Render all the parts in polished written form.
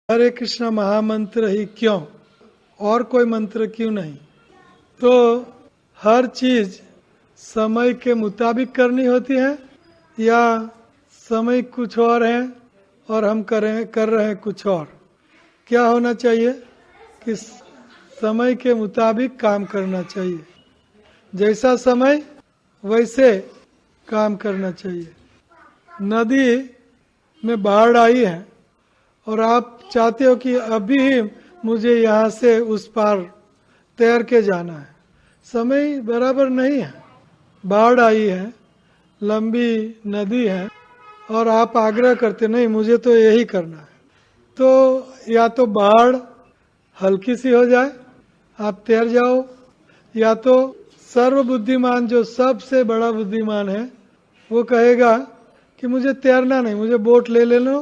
हरे कृष्ण महामंत्र ही क्यों, और कोई मंत्र क्यों नहीं? तो हर चीज समय के मुताबिक करनी होती है या समय कुछ और है और हम कर रहे हैं कुछ और? क्या होना चाहिए कि समय के मुताबिक काम करना चाहिए, जैसा समय वैसे काम करना चाहिए। नदी में बाढ़ आई है और आप चाहते हो कि अभी ही मुझे यहाँ से उस पार तैर के जाना है, समय बराबर नहीं है। बाढ़ आई है, लंबी नदी है और आप आग्रह करते नहीं मुझे तो यही करना है, तो या तो बाढ़ हल्की सी हो जाए आप तैर जाओ, या तो सर्वबुद्धिमान जो सबसे बड़ा बुद्धिमान है वो कहेगा कि मुझे तैरना नहीं, मुझे बोट ले लो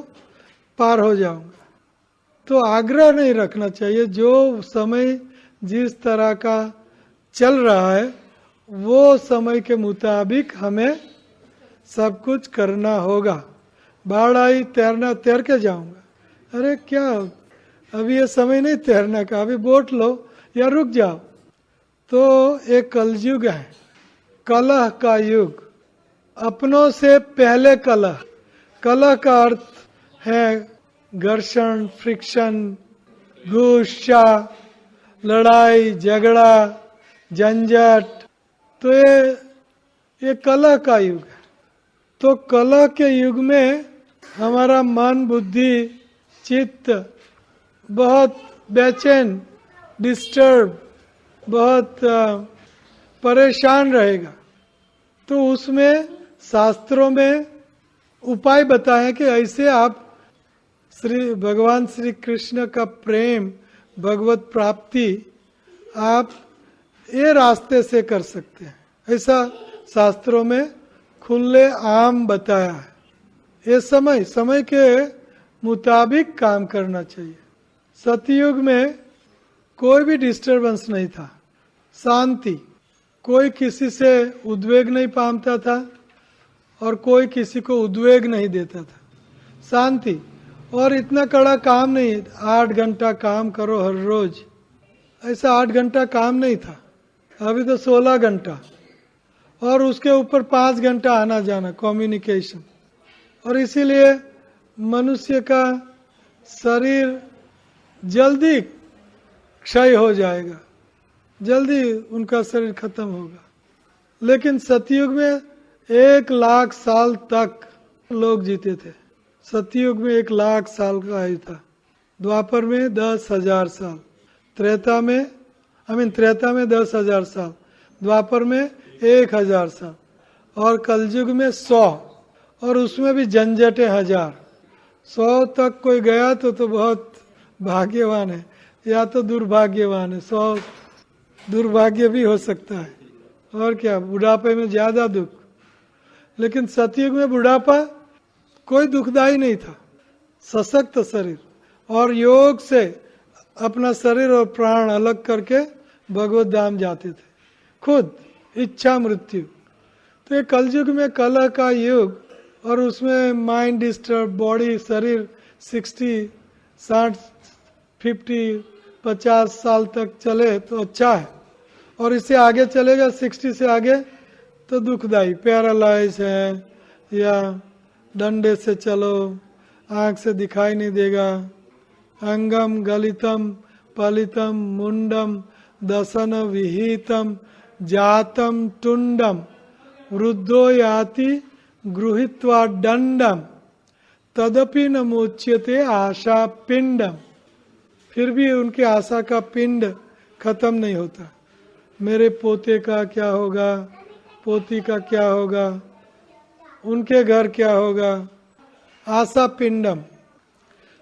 पार हो जाऊंगा। तो आग्रह नहीं रखना चाहिए, जो समय जिस तरह का चल रहा है वो समय के मुताबिक हमें सब कुछ करना होगा। बाढ़ आई, तैरना तैर के जाऊंगा, अरे क्या अभी ये समय नहीं तैरने का, अभी बोट लो या रुक जाओ। तो एक कलयुग है, कलह का युग, अपनों से पहले कलह। कलह का अर्थ है घर्षण, फ्रिक्शन, गुस्सा, लड़ाई झगड़ा, झंझट। तो ये कलह का युग है। तो कलह के युग में हमारा मन, बुद्धि, चित्त बहुत बेचैन, डिस्टर्ब, बहुत परेशान रहेगा। तो उसमें शास्त्रों में उपाय बताए कि ऐसे आप भगवान श्री कृष्ण का प्रेम, भगवत प्राप्ति आप ये रास्ते से कर सकते हैं, ऐसा शास्त्रों में खुले आम बताया है। ये समय के मुताबिक काम करना चाहिए। सतयुग में कोई भी डिस्टरबेंस नहीं था, शांति, कोई किसी से उद्वेग नहीं पाता था और कोई किसी को उद्वेग नहीं देता था, शांति। और इतना कड़ा काम नहीं, 8 घंटा काम करो हर रोज, ऐसा 8 घंटा काम नहीं था। अभी तो 16 घंटा और उसके ऊपर 5 घंटा आना जाना कम्युनिकेशन। और इसीलिए मनुष्य का शरीर जल्दी क्षय हो जाएगा, जल्दी उनका शरीर खत्म होगा। लेकिन सतयुग में 1 लाख साल तक लोग जीते थे। सतयुग में 1 लाख साल का आयु था, द्वापर में 10,000 साल, त्रेता में 10,000 साल, द्वापर में 1,000 साल और कलयुग में 100, और उसमें भी झंझटें 1000। 100 तक कोई गया तो बहुत भाग्यवान है, या तो दुर्भाग्यवान है। 100 दुर्भाग्य भी हो सकता है, और क्या, बुढ़ापे में ज्यादा दुख। लेकिन सतयुग में बुढ़ापा कोई दुखदाई नहीं था, सशक्त शरीर, और योग से अपना शरीर और प्राण अलग करके भगवत धाम जाते थे, खुद इच्छा मृत्यु। तो ये कलयुग में कलह का युग, और उसमें माइंड डिस्टर्ब, बॉडी, शरीर 60, 60, 50, 50 साल तक चले तो अच्छा है, और इससे आगे चलेगा 60 से आगे तो दुखदाई, पैरालाइज है या डंडे से चलो, आंख से दिखाई नहीं देगा, अंगम गलितम पलितम मुंडम दसन विहितम जातम टुंडम वृद्धो याति गृहीत्वा दंडम तदपि न मोच्यते आशा पिंडम। फिर भी उनके आशा का पिंड खत्म नहीं होता। मेरे पोते का क्या होगा, पोती का क्या होगा, उनके घर क्या होगा, आशा पिंडम।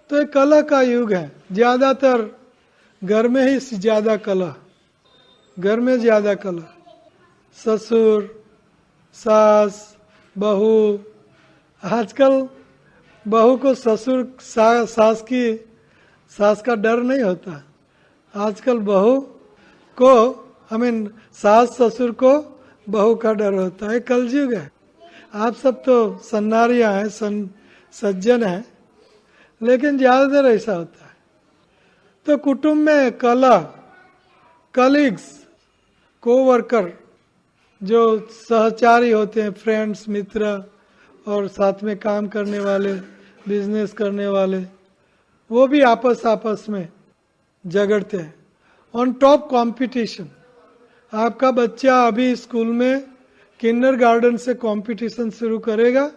तो ये कलह का युग है। ज्यादातर घर में ही ज्यादा कलह, घर में ज्यादा कलह, ससुर, सास, बहू। आजकल बहू को ससुर सास का डर नहीं होता। आजकल बहू को सास ससुर को बहू का डर होता है। कलयुग है। आप सब तो सन्नारियां हैं, सज्जन हैं, लेकिन ज्यादातर ऐसा होता है। तो कुटुंब में कलह, कलीग्स, कोवर्कर, जो सहचारी होते हैं, फ्रेंड्स, मित्र और साथ में काम करने वाले, बिजनेस करने वाले, वो भी आपस में झगड़ते हैं। ऑन टॉप कंपटीशन, आपका बच्चा अभी स्कूल में किंडरगार्टन से कंपटीशन शुरू करेगा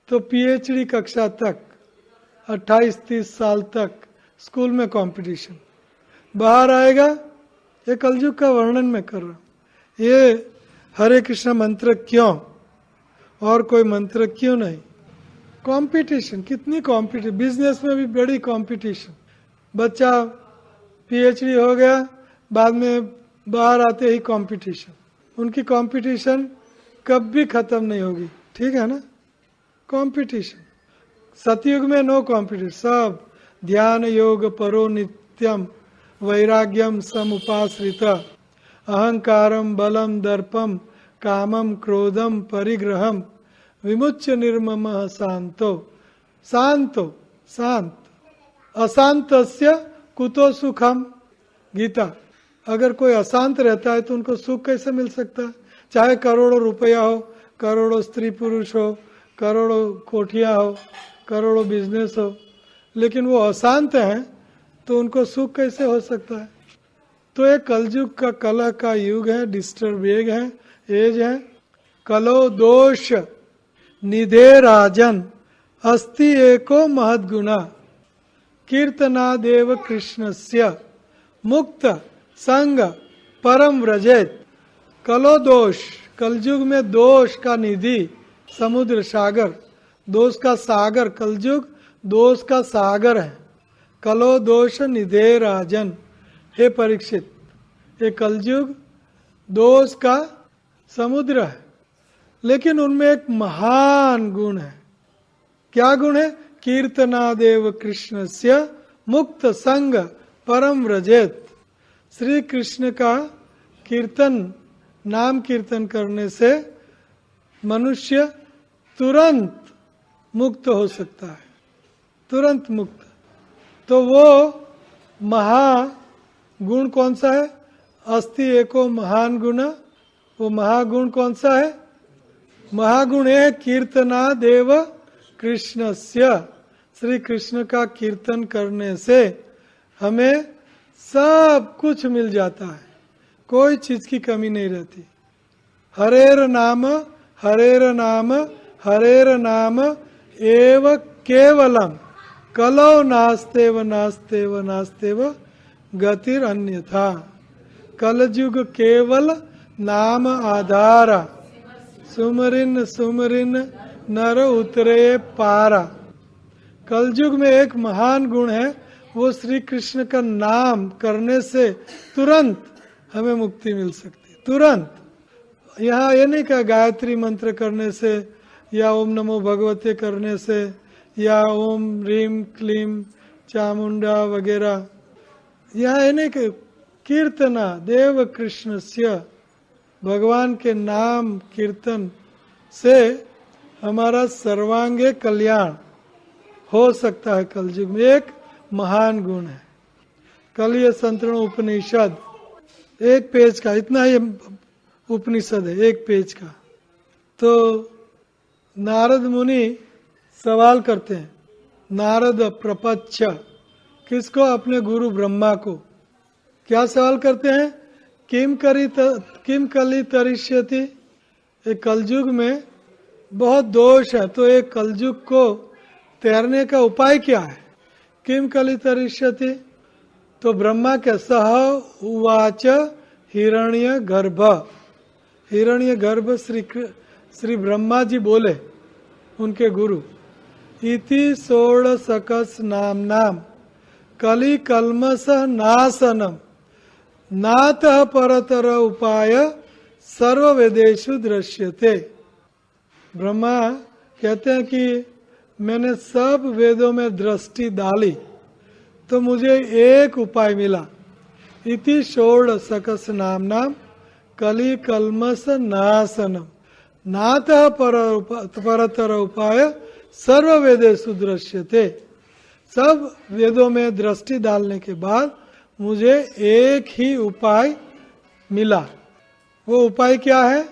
तो पीएचडी कक्षा तक 28-30 साल तक स्कूल में कंपटीशन, बाहर आएगा, ये कलयुग का वर्णन मैं कर रहा हूँ। ये हरे कृष्ण मंत्र क्यों और कोई मंत्र क्यों नहीं? कंपटीशन, कितनी कंपटीशन, बिजनेस में भी बड़ी कंपटीशन। बच्चा पीएचडी हो गया, बाद में बाहर आते ही कंपटीशन, उनकी कंपटीशन कभी खत्म नहीं होगी, ठीक है ना? कंपटीशन। सतयुग में नो कंपटीशन, सब ध्यान योग परो नित्यम वैराग्यम समुपाश्रित अहंकारम बलम दर्पम कामम क्रोधम परिग्रहम विमुच्य निर्ममः शांतो शांतो शांत अशांतस्य कुतो सुखम। गीता। अगर कोई अशांत रहता है तो उनको सुख कैसे मिल सकता है? चाहे करोड़ों रुपया हो, करोड़ों स्त्री पुरुष हो, करोड़ों कोठियां हो, करोड़ों बिजनेस हो, लेकिन वो अशांत हैं तो उनको सुख कैसे हो सकता है? तो ये कलयुग का कलह का युग है, डिस्टर्ब एज है। कलो दोष निधे राजन अस्ति एको महद्गुणा कीर्तनादेव कृष्णस्य मुक्त संग परम व्रजेत। कलो दोष, कलयुग में दोष का निधि समुद्र सागर, दोष का सागर, कलयुग दोष का सागर है। कलो दोष निधे राजन, हे परीक्षित, ये कलयुग दोष का समुद्र है, लेकिन उनमें एक महान गुण है। क्या गुण है? कीर्तनादेव कृष्णस्य मुक्त संग परम व्रजेत। श्री कृष्ण का कीर्तन, नाम कीर्तन करने से मनुष्य तुरंत मुक्त हो सकता है, तुरंत मुक्त। तो वो महागुण कौन सा है? अस्ति एको महान गुण। वो महागुण कौन सा है? महागुण है कीर्तना देव कृष्णस्य। श्री कृष्ण का कीर्तन करने से हमें सब कुछ मिल जाता है, कोई चीज की कमी नहीं रहती। हरेर नाम हरेर नाम हरेर नाम एव केवलम कलो नास्तेव नास्तेव नास्तेव गतिर अन्यथा। कलयुग केवल नाम आधारा सुमरिन सुमरिन नर उतरे पारा। कलयुग में एक महान गुण है, वो श्री कृष्ण का नाम करने से तुरंत हमें मुक्ति मिल सकती है, तुरंत। यहाँ ये नहीं कहा गायत्री मंत्र करने से या ओम नमो भगवते करने से या ओम रीम क्लीम चामुंडा वगैरह, यहाँ ये नहीं कहा। कीर्तना देव कृष्णस्य, भगवान के नाम कीर्तन से हमारा सर्वांगे कल्याण हो सकता है। कलयुग में एक महान गुण है। कल ये संतरण उपनिषद, एक पेज का, इतना ही उपनिषद है, एक पेज का। तो नारद मुनि सवाल करते हैं, नारद प्रपच्छ, किसको? अपने गुरु ब्रह्मा को। क्या सवाल करते हैं? किम कली तरिष्यति। एक कलयुग में बहुत दोष है, तो एक कलयुग को तैरने का उपाय क्या है? किम कली तरिष्यति। तो ब्रह्मा के सह उवाच हिरण्य गर्भ। हिरण्य गर्भ श्री ब्रह्मा जी बोले, उनके गुरु, इति षोडशकस नाम कली कल्मष नाशनम नातः परतर उपाय सर्व वेदेषु दृश्यते। ब्रह्मा कहते हैं कि मैंने सब वेदों में दृष्टि डाली तो मुझे एक उपाय मिला। इति षोडशकस नाम कली कल्मष नाशनम नातः परतर उपाय सर्व वेदेषु दृश्यते। सब वेदों में दृष्टि डालने के बाद मुझे एक ही उपाय मिला। वो उपाय क्या है?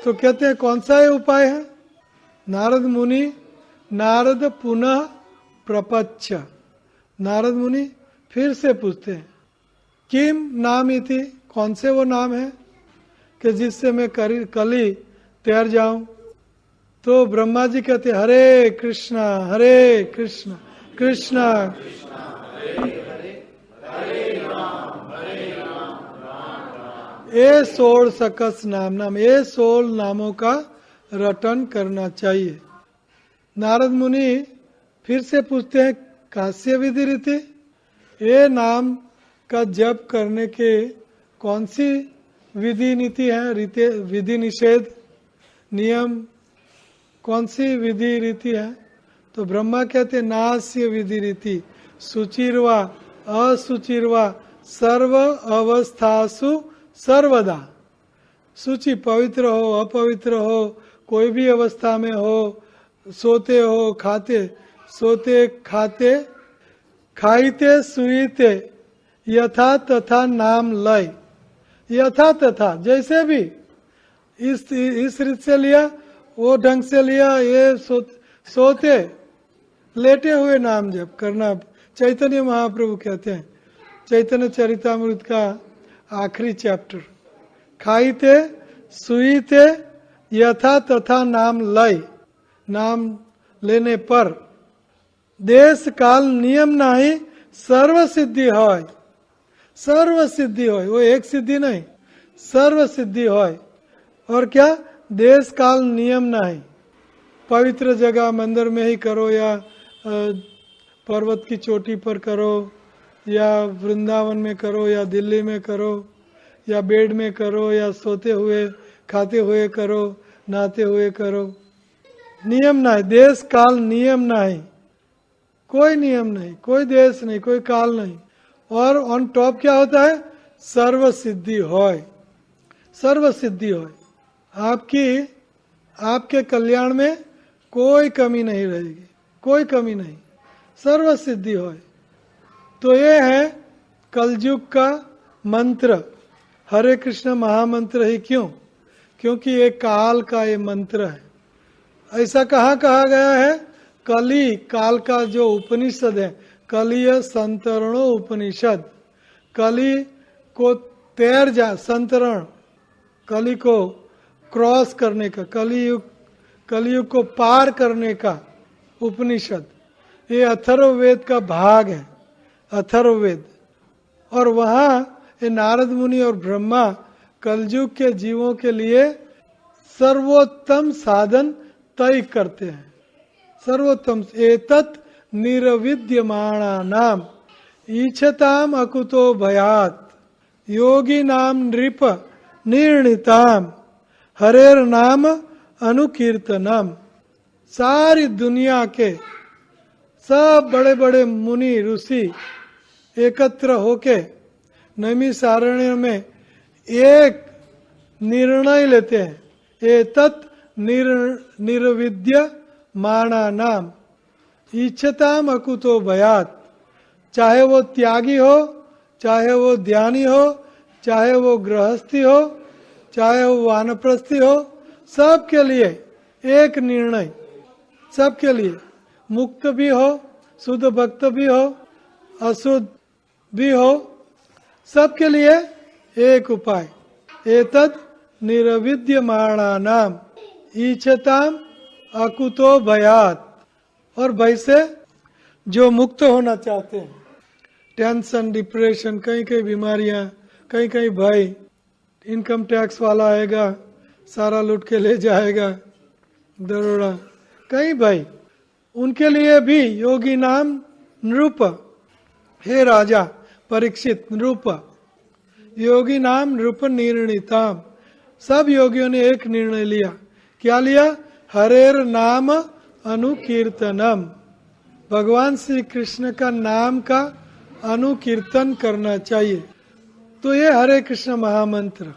तो कहते हैं कौन सा ये उपाय है? नारद मुनि नारद पुनः प्रपच्छ। नारद मुनि फिर से पूछते हैं किम नाम इति, कौन से वो नाम है कि जिससे मैं कली तैर जाऊं? तो ब्रह्मा जी कहते हरे कृष्णा कृष्णा ये 16 सकस नाम ये 16 नामों का रटन करना चाहिए। नारद मुनि फिर से पूछते हैं कास्य विधि रीति, ये नाम का जप करने के कौन सी विधि नीति है, विधि निषेध नियम कौन सी विधि रीति है? तो ब्रह्मा कहते नास्य विधि रीति सुचिर्वा असुचिर्वा सर्व अवस्थासु सर्वदा। सूची पवित्र हो अपवित्र हो, कोई भी अवस्था में हो, सोते हो खाते सोते खाते खाईते सुईते यथा तथा नाम लय। यथा तथा जैसे भी इस रीत से लिया वो ढंग से लिया, ये सोते लेटे हुए नाम जप करना। चैतन्य महाप्रभु कहते हैं चैतन्य चरितामृत का आखिरी चैप्टर, खाईते सुईते यथा तथा नाम लय। नाम लेने पर देश काल नियम नहीं सर्व सिद्धि होय। सर्व सिद्धि होय, वो एक सिद्धि नहीं सर्व सिद्धि होय। और क्या? देश काल नियम नहीं। पवित्र जगह मंदिर में ही करो या पर्वत की चोटी पर करो या वृंदावन में करो या दिल्ली में करो या बेड में करो या सोते हुए खाते हुए करो नहाते हुए करो, नियम नहीं। देश काल नियम नहीं, कोई नियम नहीं, कोई देश नहीं, कोई काल नहीं। और ऑन टॉप क्या होता है? सर्व सिद्धि होय। सर्व सिद्धि होय, आपके कल्याण में कोई कमी नहीं रहेगी, कोई कमी नहीं, सर्व सिद्धि होय। तो ये है कलयुग का मंत्र। हरे कृष्ण महामंत्र ही क्यों? क्योंकि ये काल का ये मंत्र है। ऐसा कहाँ कहा गया है? कली काल का जो उपनिषद है, कलीय संतरणो उपनिषद। कली को तैर जा, संतरण कली को क्रॉस करने का, कलियुग को पार करने का उपनिषद। ये अथर्ववेद का भाग है, अथर्ववेद। और वहाँ ये नारद मुनि और ब्रह्मा कलयुग के जीवों के लिए सर्वोत्तम साधन तय करते हैं। सर्वोत्तम एतत् निर्विद्यमाणा नाम ईच्छताम अकुतो भयात योगी नाम नृप निर्णिताम हरेर नाम अनुकीर्तनम। सारी दुनिया के सब बड़े बड़े मुनि ऋषि एकत्र होके नैमिषारण्य में एक निर्णय लेते हैं, एतत् निर्विद्य माना नाम इच्छताम अकुतो भयात। चाहे वो त्यागी हो, चाहे वो ध्यानी हो, चाहे वो गृहस्थी हो, चाहे वो वानप्रस्थी हो, सबके लिए एक निर्णय, सबके लिए। मुक्त भी हो, शुद्ध भक्त भी हो, अशुद्ध भी हो, सबके लिए एक उपाय। एतत् निर्विद्यमाणा नाम ईच्छताम अकुतो भयात। और भय से जो मुक्त होना चाहते हैं, टेंशन डिप्रेशन, कई कई बीमारियां, कई कई भय, इनकम टैक्स वाला आएगा सारा लूट के ले जाएगा, दरोड़ा, कई भय, उनके लिए भी योगी नाम नृप। हे राजा परीक्षित, नृप योगी नाम नृप निर्णिताम। सब योगियों ने एक निर्णय लिया। क्या लिया? हरेर नाम अनुकीर्तनम। भगवान श्री कृष्ण का नाम का अनुकीर्तन करना चाहिए। तो ये हरे कृष्ण महामंत्र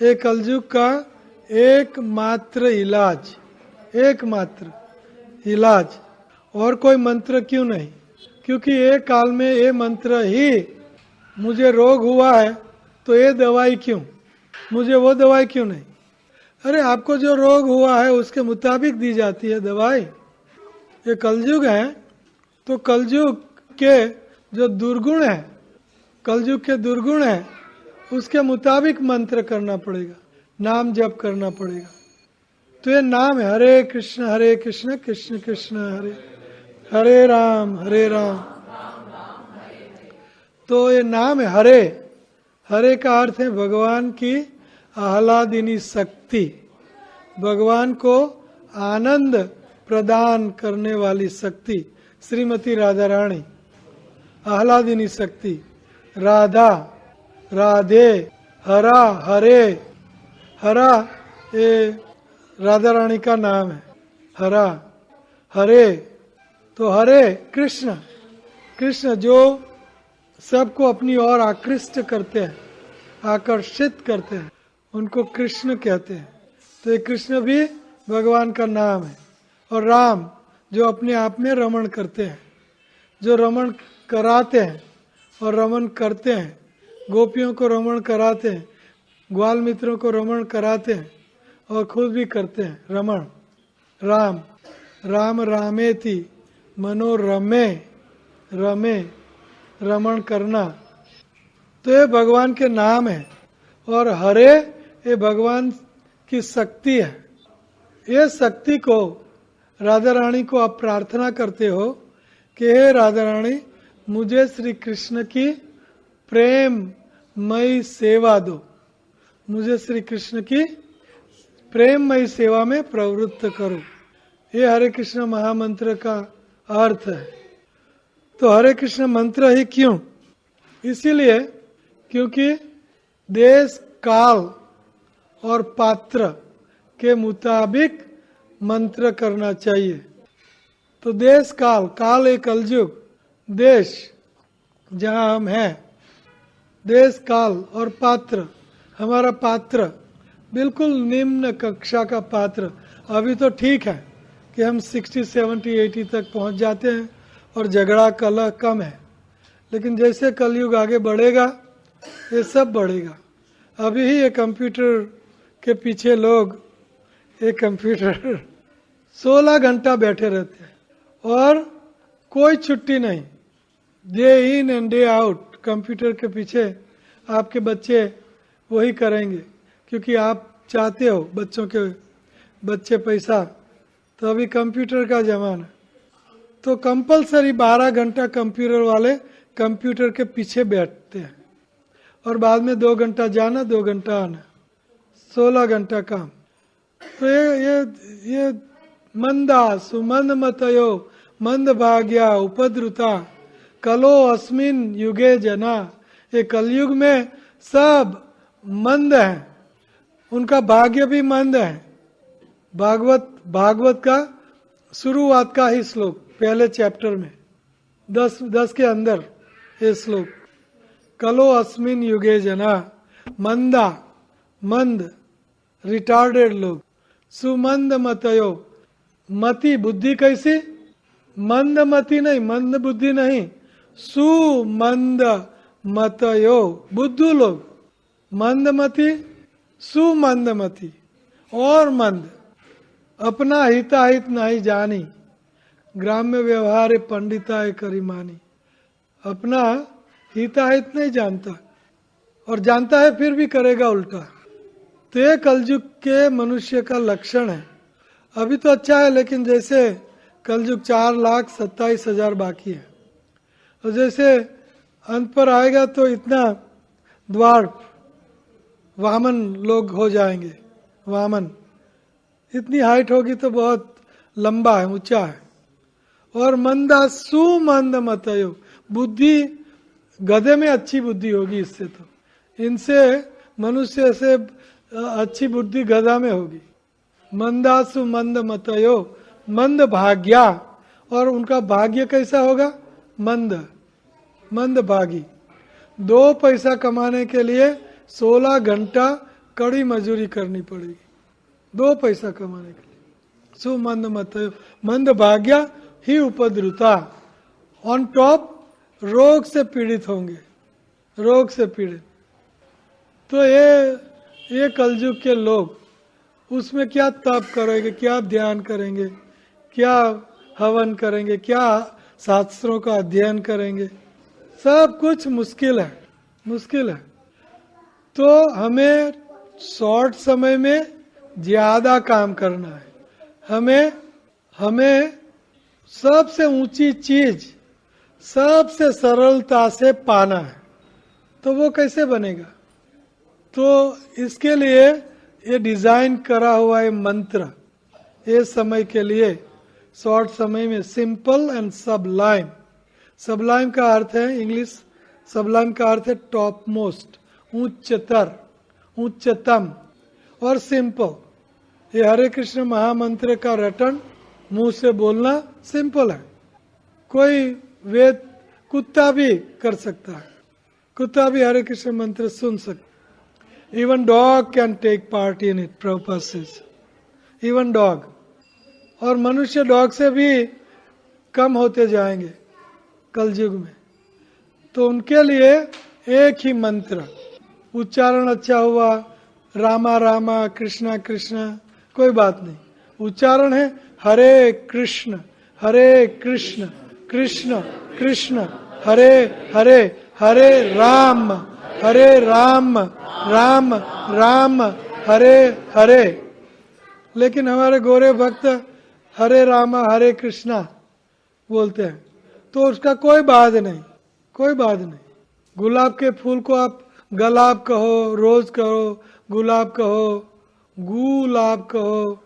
एक कलयुग का एकमात्र इलाज, एकमात्र इलाज। और कोई मंत्र क्यों नहीं? क्योंकि एक काल में ये मंत्र ही, मुझे रोग हुआ है तो ये दवाई क्यों, मुझे वो दवाई क्यों नहीं? अरे आपको जो रोग हुआ है उसके मुताबिक दी जाती है दवाई। ये कलयुग है तो कलयुग के जो दुर्गुण है, कलयुग के दुर्गुण है, उसके मुताबिक मंत्र करना पड़ेगा, नाम जप करना पड़ेगा। तो ये नाम है हरे कृष्ण कृष्ण कृष्ण हरे हरे राम हरे राम। तो ये नाम है हरे। हरे का अर्थ है भगवान की आह्लादिनी शक्ति, भगवान को आनंद प्रदान करने वाली शक्ति, श्रीमती राधा रानी आह्लादिनी शक्ति, राधा राधे, हरा हरे। हरा ये राधा रानी का नाम है, हरा हरे। तो हरे कृष्ण, कृष्ण जो सबको अपनी ओर आकृष्ट करते हैं, आकर्षित करते हैं, उनको कृष्ण कहते हैं। तो ये कृष्ण भी भगवान का नाम है। और राम जो अपने आप में रमण करते हैं, जो रमण कराते हैं और रमण करते हैं, गोपियों को रमण कराते हैं, ग्वाल मित्रों को रमण कराते हैं और खुद भी करते हैं रमण। राम राम रामेति मनोरमे, रमे रमण करना, तो ये भगवान के नाम है। और हरे ये भगवान की शक्ति है। ये शक्ति को राधा रानी को आप प्रार्थना करते हो कि हे राधा रानी मुझे श्री कृष्ण की प्रेममयी सेवा दो, मुझे श्री कृष्ण की प्रेममयी सेवा में प्रवृत्त करो। ये हरे कृष्ण महामंत्र का अर्थ है। तो हरे कृष्ण मंत्र ही क्यों? इसीलिए क्योंकि देश काल और पात्र के मुताबिक मंत्र करना चाहिए। तो देश काल, काल एक कलयुग, देश जहाँ हम हैं, देश काल और पात्र, हमारा पात्र बिल्कुल निम्न कक्षा का पात्र। अभी तो ठीक है कि हम 60, 70, 80 तक पहुंच जाते हैं और झगड़ा कलह कम है, लेकिन जैसे कलयुग आगे बढ़ेगा ये सब बढ़ेगा। अभी ही ये कंप्यूटर के पीछे लोग, एक कंप्यूटर 16 घंटा बैठे रहते हैं और कोई छुट्टी नहीं, day in and day out computer के पीछे आपके बच्चे वही करेंगे, क्योंकि आप चाहते हो बच्चों के बच्चे पैसा। तो अभी कंप्यूटर का जमाना, तो कंपलसरी 12 घंटा कंप्यूटर वाले कंप्यूटर के पीछे बैठते हैं और बाद में 2 घंटा जाना 2 घंटा आना, 16 घंटा काम। तो ये मंदा सुमंद मतयो मंद भाग्या उपद्रुता कलो अस्मिन युगे जना। ये कलयुग में सब मंद हैं, उनका भाग्य भी मंद है। भागवत का शुरुआत का ही श्लोक पहले चैप्टर में 10 के अंदर ये श्लोक, कलो अस्मिन युगे जना, मंदा मंद रिटार्डेड लोग, सुमंद मतयो, मति बुद्धि कैसी, मंद मति नहीं, मंद बुद्धि नहीं, सुमंद मतयो बुद्धू लोग, मंद मति सुमंद मति और मंद, अपना हिताहित नहीं जानी, ग्राम्य व्यवहार पंडिताय करिमानी। अपना हिताहित नहीं जानता और जानता है फिर भी करेगा उल्टा। तो ये कलयुग के मनुष्य का लक्षण है। अभी तो अच्छा है, लेकिन जैसे कलयुग 4,27,000 बाकी है और जैसे अंत पर आएगा तो इतना द्वार वामन लोग हो जाएंगे। वामन इतनी हाइट होगी तो बहुत लंबा है, ऊंचा है। और मंदा सुमंद मतयो, बुद्धि गधे में अच्छी बुद्धि होगी इससे, तो इनसे मनुष्य से अच्छी बुद्धि गधा में होगी। मंदासु मंद मतयो, मंद भाग्या, और उनका भाग्य कैसा होगा, मंद भागी। 2 पैसा कमाने के लिए 16 घंटा कड़ी मजदूरी करनी पड़ेगी, 2 पैसा कमाने के लिए। सुमंद मतयो मंद भाग्या ही उपद्रुता, ऑन टॉप रोग से पीड़ित होंगे, रोग से पीड़ित। तो ये कलयुग के लोग उसमें क्या तप करेंगे, क्या ध्यान करेंगे, क्या हवन करेंगे, क्या शास्त्रों का अध्ययन करेंगे, सब कुछ मुश्किल है, मुश्किल है। तो हमें शॉर्ट समय में ज्यादा काम करना है, हमें सबसे ऊंची चीज सबसे सरलता से पाना है। तो वो कैसे बनेगा? तो इसके लिए ये डिजाइन करा हुआ है मंत्र, ये समय के लिए, शॉर्ट समय में सिंपल एंड सबलाइम। सबलाइम का अर्थ है, इंग्लिश सबलाइम का अर्थ है टॉप मोस्ट, उच्चतर, उच्चतम, और सिंपल। ये हरे कृष्ण महामंत्र का रटन मुंह से बोलना सिंपल है, कोई वेद कुत्ता भी कर सकता है, कुत्ता भी हरे कृष्ण मंत्र सुन सकता। Even dog can take part in it, Prabhupada says, even dog. और मनुष्य डॉग से भी कम होते जाएंगे कलयुग में। तो उनके लिए एक ही मंत्र, उच्चारण अच्छा हुआ, रामा रामा कृष्णा कृष्णा, कोई बात नहीं, उच्चारण है हरे कृष्ण कृष्ण कृष्ण हरे हरे, हरे राम राम राम हरे हरे। लेकिन हमारे गोरे भक्त हरे रामा हरे कृष्णा बोलते हैं, तो उसका कोई बाद नहीं, कोई बाद नहीं। गुलाब के फूल को आप गुलाब कहो, रोज कहो, गुलाब कहो, गुलाब कहो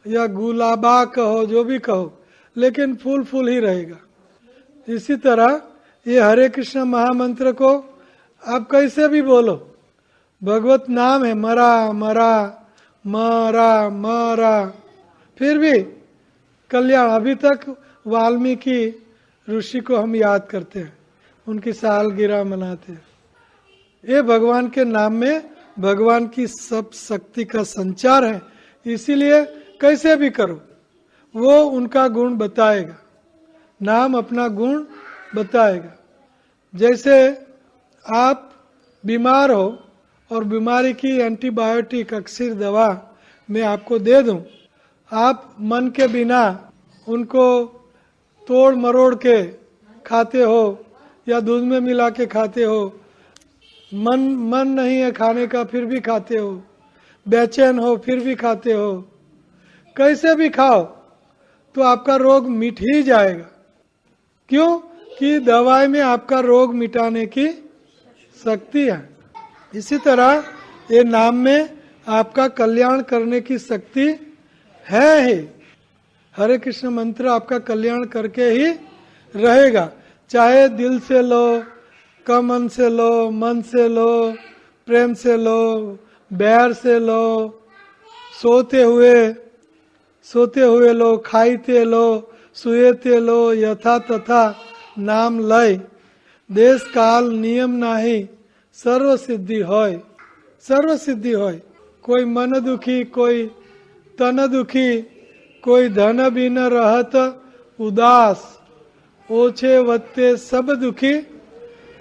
या गुलाबा कहो, जो भी कहो, लेकिन फूल फूल ही रहेगा। इसी तरह ये हरे कृष्ण महामंत्र को आप कैसे भी बोलो, भगवत नाम है, मरा मरा मरा मरा, फिर भी कल्याण। अभी तक वाल्मीकि ऋषि को हम याद करते हैं, उनकी सालगिरह मनाते हैं। ये भगवान के नाम में भगवान की सब शक्ति का संचार है, इसीलिए कैसे भी करो वो उनका गुण बताएगा, नाम अपना गुण बताएगा। जैसे आप बीमार हो और बीमारी की एंटीबायोटिक अक्सर दवा मैं आपको दे दूं, आप मन के बिना उनको तोड़ मरोड़ के खाते हो या दूध में मिला के खाते हो, मन नहीं है खाने का फिर भी खाते हो, बेचैन हो फिर भी खाते हो, कैसे भी खाओ तो आपका रोग मिट ही जाएगा। क्यों? कि दवाई में आपका रोग मिटाने की शक्ति है। इसी तरह ये नाम में आपका कल्याण करने की शक्ति है ही। हरे कृष्ण मंत्र आपका कल्याण करके ही रहेगा, चाहे दिल से लो, कमन से लो, मन से लो, प्रेम से लो, बैर से लो, सोते हुए लो, खाईते लो, सुएते लो, यथा तथा नाम लय, देश काल नियम नाही, सर्व सिद्धि होय, सर्व सिद्धि होय। कोई मन दुखी, कोई तन दुखी, कोई धन बिन रहत उदास, ओछे वत्ते सब दुखी,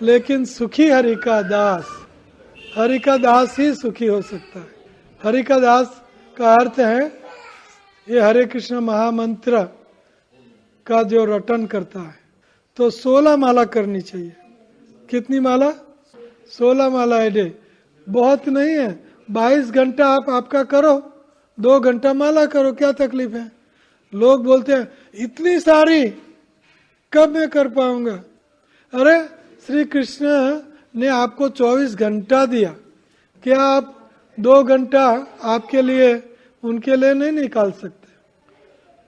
लेकिन सुखी हरि का दास। हरि का दास ही सुखी हो सकता है। हरि का दास का अर्थ है ये हरे कृष्ण महामंत्र का जो रटन करता है। तो 16 माला करनी चाहिए। कितनी माला? 16 माला है डे, बहुत नहीं है। 22 घंटा आप आपका करो, 2 घंटा माला करो, क्या तकलीफ है? लोग बोलते हैं इतनी सारी कब मैं कर पाऊंगा? अरे श्री कृष्ण ने आपको 24 घंटा दिया, क्या आप 2 घंटा आपके लिए उनके लिए नहीं निकाल सकते?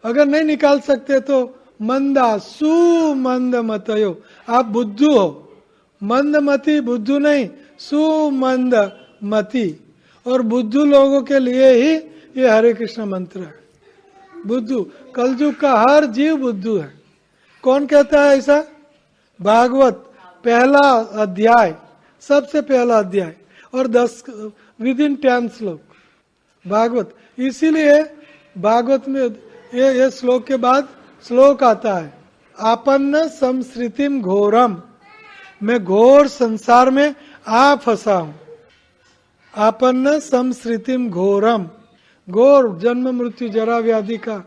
अगर नहीं निकाल सकते तो मंदा सुमंद मतयो, आप बुद्धू हो, मंद मती बुद्धू नहीं, सुमंद मती। और बुद्धू लोगों के लिए ही ये हरे कृष्ण मंत्र है। बुद्धू, कलयुग का हर जीव बुद्धू है। कौन कहता है ऐसा? भागवत पहला अध्याय, सबसे पहला अध्याय और 10 विदिन 10 श्लोक भागवत। इसीलिए भागवत में ये श्लोक के बाद श्लोक आता है, आपन्न संस्कृतिम घोरम, मैं घोर संसार में आ फंसा हूं। आपन्न संस्कृतिम घोरम, घोर जन्म मृत्यु जरा व्याधि का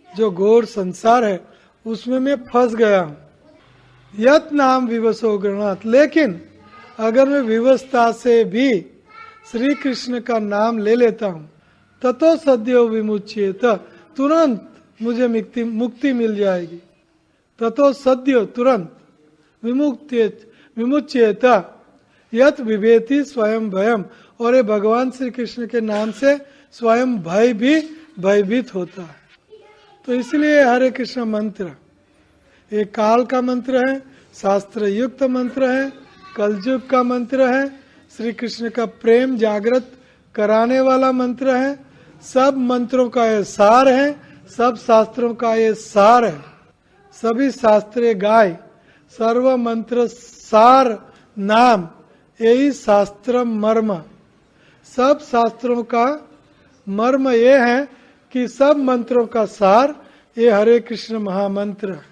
जो घोर संसार है उसमें मैं फंस गया हूं। यत नाम विवशो गृणात, लेकिन अगर मैं विवशता से भी श्री कृष्ण का नाम ले लेता हूं, ततो सद्यो विमुच्येत, तुरंत मुझे मुक्ति मिल जाएगी। ततो सद्यो, तुरंत, विमुच्येत यत विभेति स्वयं भयम, और ये भगवान श्री कृष्ण के नाम से स्वयं भय भी भयभीत होता है। तो इसलिए हरे कृष्ण मंत्र ये काल का मंत्र है, शास्त्र युक्त मंत्र है, कलयुग का मंत्र है, श्री कृष्ण का प्रेम जागृत कराने वाला मंत्र है। सब मंत्रों का ये सार है, सब शास्त्रों का ये सार है। सभी शास्त्रे गाय, सर्व मंत्र सार नाम, यही शास्त्र मर्म। सब शास्त्रों का मर्म ये है कि सब मंत्रों का सार ये हरे कृष्ण महामंत्र है।